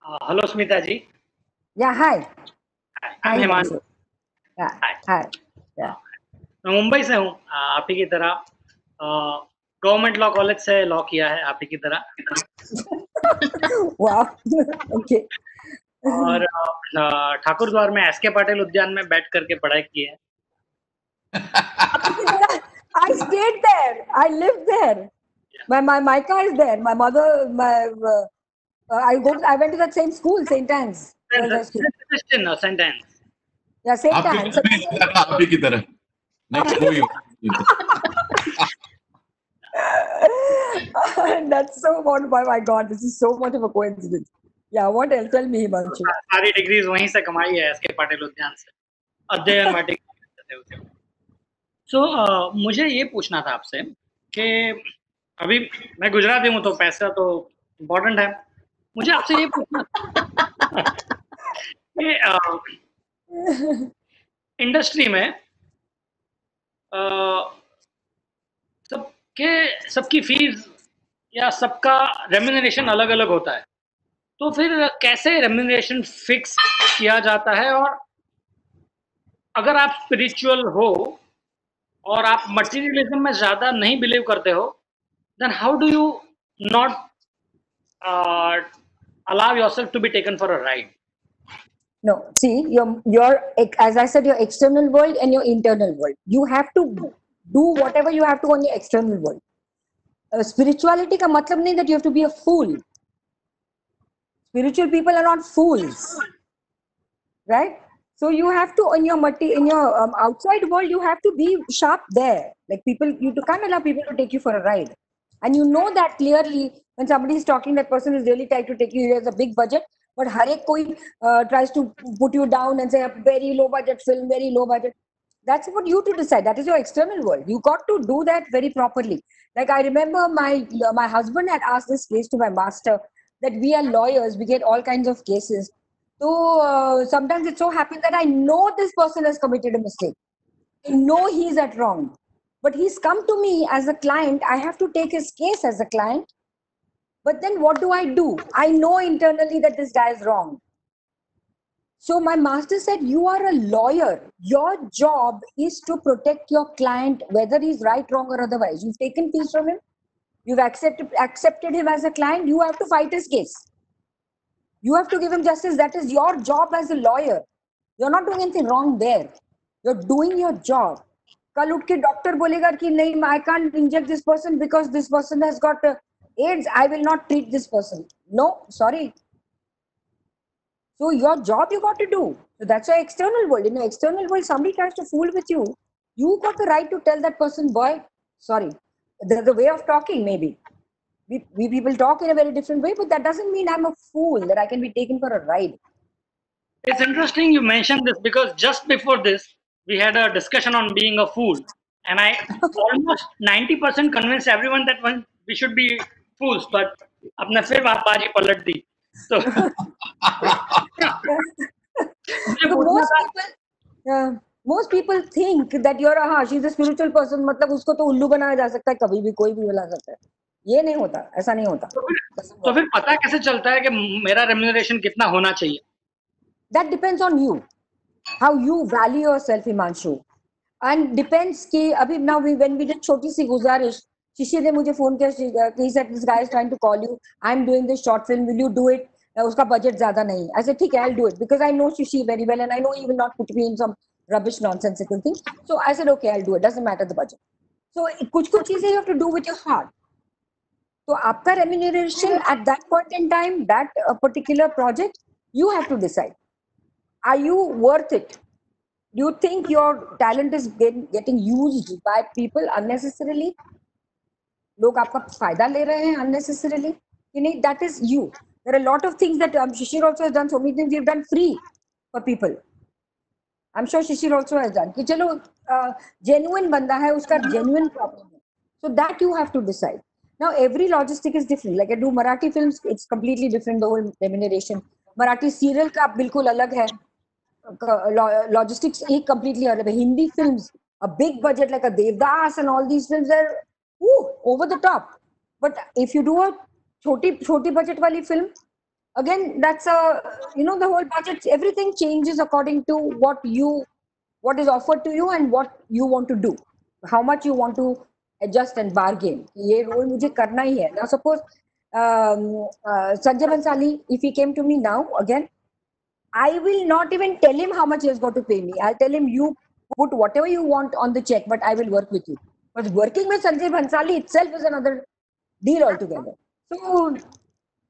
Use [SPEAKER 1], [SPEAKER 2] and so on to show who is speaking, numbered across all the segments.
[SPEAKER 1] Hello, Smita ji.
[SPEAKER 2] Yeah, hi.
[SPEAKER 1] I'm
[SPEAKER 2] Hi,
[SPEAKER 1] Himanshu.
[SPEAKER 2] Himanshu. Yeah,
[SPEAKER 1] Hi.
[SPEAKER 2] hi. Yeah.
[SPEAKER 1] मैं मुंबई से हूँ। आप ही की तरह गवर्नमेंट लॉ कॉलेज से लॉ किया है, आप ही की तरह।
[SPEAKER 2] Wow. Okay.
[SPEAKER 1] और ठाकुर द्वार में एसके पाटिल उद्यान में बैठ करके पढ़ाई की है।
[SPEAKER 2] I stayed there. I lived there. My car is there. My mother, I went to that same school, St. Anne's. Girls High School.
[SPEAKER 1] Christian sentence.
[SPEAKER 2] Yeah, St.
[SPEAKER 3] आपके
[SPEAKER 2] Anne's.
[SPEAKER 3] घर में रहता था आप ही की तरह next movie
[SPEAKER 2] That's so what? Oh my God, this is so much of a coincidence. Yeah, what else? Tell me, Himanshu.
[SPEAKER 1] सारी degrees वहीं से कमाई है एसके पाटिल उद्यान से। अध्ययन वाटिका। सो मुझे ये पूछना था आपसे कि अभी मैं गुजराती हूँ तो पैसा तो इम्पोर्टेंट है। मुझे आपसे ये पूछना कि इंडस्ट्री में सबकी फीस या सबका रेम्यूनरेशन अलग अलग होता है, तो फिर कैसे रेम्यूनरेशन फिक्स किया जाता है? और अगर आप स्पिरिचुअल हो और आप मटेरियलिज्म में ज्यादा नहीं बिलीव करते हो, then how do you not allow yourself to be taken for a ride?
[SPEAKER 2] No, see, your as I said, your external world and your internal world. You have to do whatever you have to on your external world. Spirituality का मतलब नहीं that you have to be a fool. Spiritual people are not fools, right? So you have to in your outside world you have to be sharp there. Like people, you can't allow people to take you for a ride, and you know that clearly when somebody is talking. That person is really trying to take you. He has a big budget, but har ek koi tries to put you down and say a very low budget film, very low budget. That's what you to decide. That is your external world. You got to do that very properly. Like I remember my husband had asked this case to my master that we are lawyers, we get all kinds of cases. So sometimes it so happens that I know this person has committed a mistake. I know he's at wrong, but he's come to me as a client. I have to take his case as a client. But then what do? I know internally that this guy is wrong. So my master said, you are a lawyer. Your job is to protect your client, whether he's right, wrong, or otherwise. You've taken fees from him. You've accepted him as a client. You have to fight his case. You have to give him justice. That is your job as a lawyer. You're not doing anything wrong there. You're doing your job. कल उठ के doctor बोलेगा कि नहीं, I can't inject this person because this person has got AIDS. I will not treat this person. No, sorry. So your job you got to do. So that's your external world. In your external world, somebody tries to fool with you. You got the right to tell that person, boy, sorry. The way of talking, maybe. We people talk in a very different way, but that doesn't mean I'm a fool, that I can be taken for a ride.
[SPEAKER 1] It's interesting you mentioned this because just before this, we had a discussion on being a fool. And I almost 90% convinced everyone that we should be fools, but अपने फिर बाजी पलट दी. So,
[SPEAKER 2] most people think that you're she's a spiritual person, मतलब उसको तो उल्लू बनाया जा सकता है, कभी भी कोई भी बना सकता है. ये नहीं होता, ऐसा नहीं होता.
[SPEAKER 1] तो फिर पता कैसे चलता है कि मेरा रेम्यूनरेशन कितना होना चाहिए?
[SPEAKER 2] That depends on you, how you value yourself, Himanshu, and depends कि अभी now when we did छोटी सी गुजारिश, शिशी ने मुझे फोन किया, he said this guy is trying to call you, I'm doing this short film, will you do it? उसका budget ज्यादा नहीं. I said ठीक है, I'll do it because I know Shishi very well and I know he will not put me in some rubbish nonsensical thing. So I said okay, I'll do it, doesn't matter the budget. So कुछ चीजें you have to do with your heart. So आपका remuneration at that point in time, that particular project, you have to decide. Are you worth it? Do you think your talent is getting used by people unnecessarily? लोग आपका फायदा ले रहे हैं unnecessarily? That is you. There are a lot of things that Shishir also has done. So many things we've done free for people. I'm sure Shishir also has done. कि चलो genuine बंदा है, उसका genuine problem है. So that you have to decide. Now every logistic is different. Like I do Marathi films, it's completely different, the whole remuneration. Marathi serial का बिल्कुल अलग है. Logistics एक completely अलग है. Hindi films, a big budget like a Devdas and all these films are over the top. But if you do a छोटी budget वाली film, again, that's the whole budget, everything changes according to what is offered to you and what you want to do, how much you want to adjust and bargain. ये role मुझे करना ही है. Now suppose Sanjay Bhansali, if he came to me now again, I will not even tell him how much he has got to pay me. I'll tell him, you put whatever you want on the check, but I will work with you. But working with Sanjay Bhansali itself is another deal altogether. So,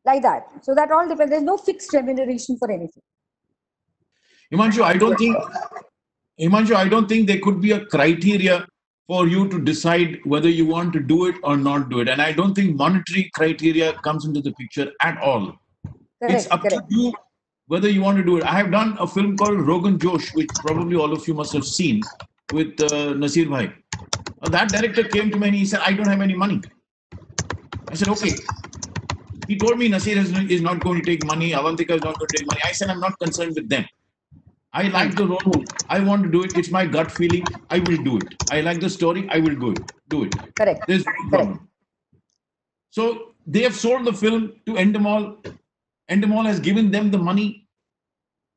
[SPEAKER 2] like that. So that all depends. There's no fixed remuneration for anything.
[SPEAKER 3] Himanshu, I don't think there could be a criteria for you to decide whether you want to do it or not do it. And I don't think monetary criteria comes into the picture at all.
[SPEAKER 2] Correct,
[SPEAKER 3] it's up to you whether you want to do it. I have done a film called Rogan Josh, which probably all of you must have seen, with Nasir Bhai. That director came to me and he said, I don't have any money. I said, okay. He told me Nasir is not going to take money, Avantika is not going to take money. I said, I'm not concerned with them. I like the role. I want to do it. It's my gut feeling. I will do it. I like the story. I will do it.
[SPEAKER 2] Correct.
[SPEAKER 3] There's no problem. So they have sold the film to Endemol. Endemol has given them the money.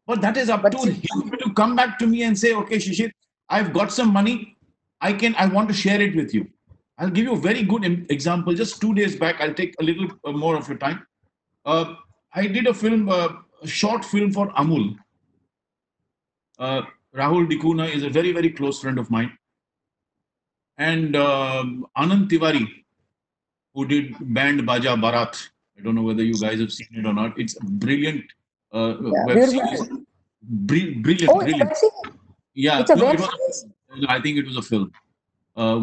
[SPEAKER 3] But that is up to him to come back to me and say, okay, Shishir, I've got some money. I want to share it with you. I'll give you a very good example. Just 2 days back, I'll take a little more of your time. I did a film, a short film for Amul. Rahul Dikuna is a very, very close friend of mine. And Anand Tiwari, who did Band Baja Barat. I don't know whether you guys have seen it or not. It's a brilliant web series. Brilliant.
[SPEAKER 2] Oh, it's a web series?
[SPEAKER 3] Yeah.
[SPEAKER 2] It's a web series?
[SPEAKER 3] I think it was a film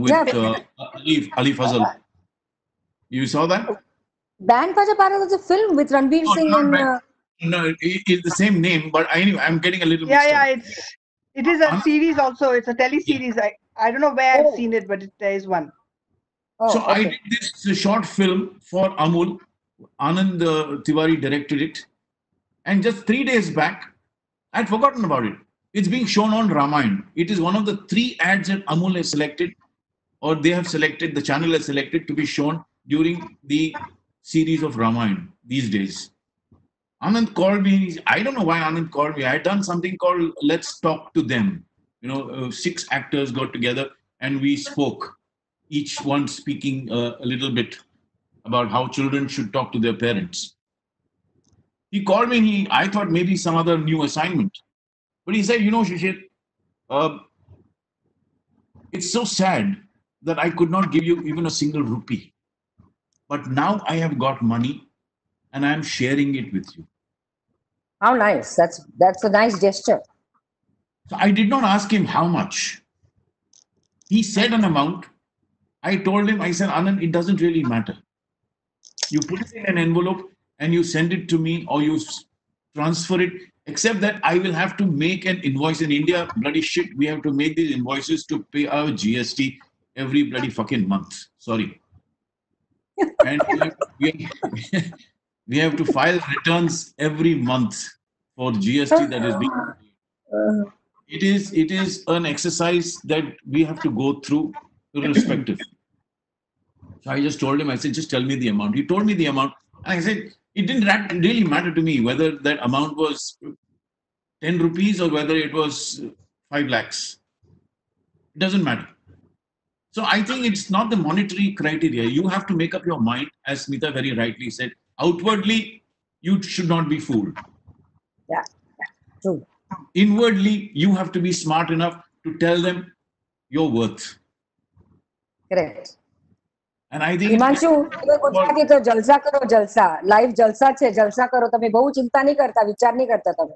[SPEAKER 3] with Ali Fazal. You saw that?
[SPEAKER 2] Band Baja Barat was a film with Ranveer Singh and...
[SPEAKER 3] No, it's the same name, but anyway, I'm getting a little mixed up.
[SPEAKER 4] It is a series also. It's a teleseries. I don't know where I've seen it, but there is one.
[SPEAKER 3] So I did this short film for Amul. Anand Tiwari directed it. And just 3 days back, I'd forgotten about it. It's being shown on Ramayana. It is one of the 3 ads that Amul has selected, or they have selected, the channel has selected to be shown during the series of Ramayana these days. Anand called me. I don't know why Anand called me. I had done something called Let's Talk to Them. 6 actors got together and we spoke, each one speaking a little bit about how children should talk to their parents. He called me. I thought maybe some other new assignment. But he said, Shishir, it's so sad that I could not give you even a single rupee. But now I have got money and I am sharing it with you.
[SPEAKER 2] How nice. That's a nice gesture.
[SPEAKER 3] So I did not ask him how much. He said an amount. I told him, I said, Anand, it doesn't really matter. You put it in an envelope and you send it to me or you transfer it, except that I will have to make an invoice. In India, bloody shit, we have to make these invoices to pay our GST every bloody fucking month. Sorry. And we have to file returns every month for GST that is being. It is an exercise that we have to go through irrespective. So I just told him, I said, just tell me the amount. He told me the amount. And I said, it didn't really matter to me whether that amount was 10 rupees or whether it was 5 lakhs. It doesn't matter. So I think it's not the monetary criteria. You have to make up your mind, as Smita very rightly said. Outwardly, you should not be fooled.
[SPEAKER 2] Yeah, true.
[SPEAKER 3] Inwardly, you have to be smart enough to tell them your worth.
[SPEAKER 2] Correct.
[SPEAKER 3] And I think
[SPEAKER 2] Himanshu તમે ગુજરાતી તો જલસા કરો જલસા live જલસા છે જલસા કરો તમે બહુ ચિંતા નહીં કરતા વિચાર નહીં કરતા તમે